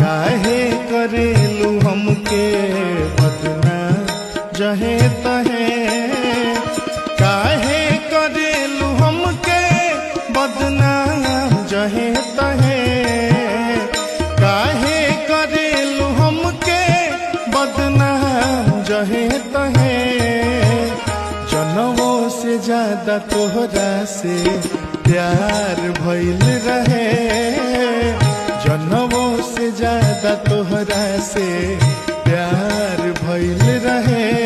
काहे करेलू हमके बदनाम जहे तहे, काहे करेलू हमके बदनाम जहे तहे, काहे करेलू हमके बदनाम जहे तहे। जनवों से ज्यादा तोहरा से प्यार भइल रहे, जनवों से ज्यादा तोहरा से प्यार भइल रहे।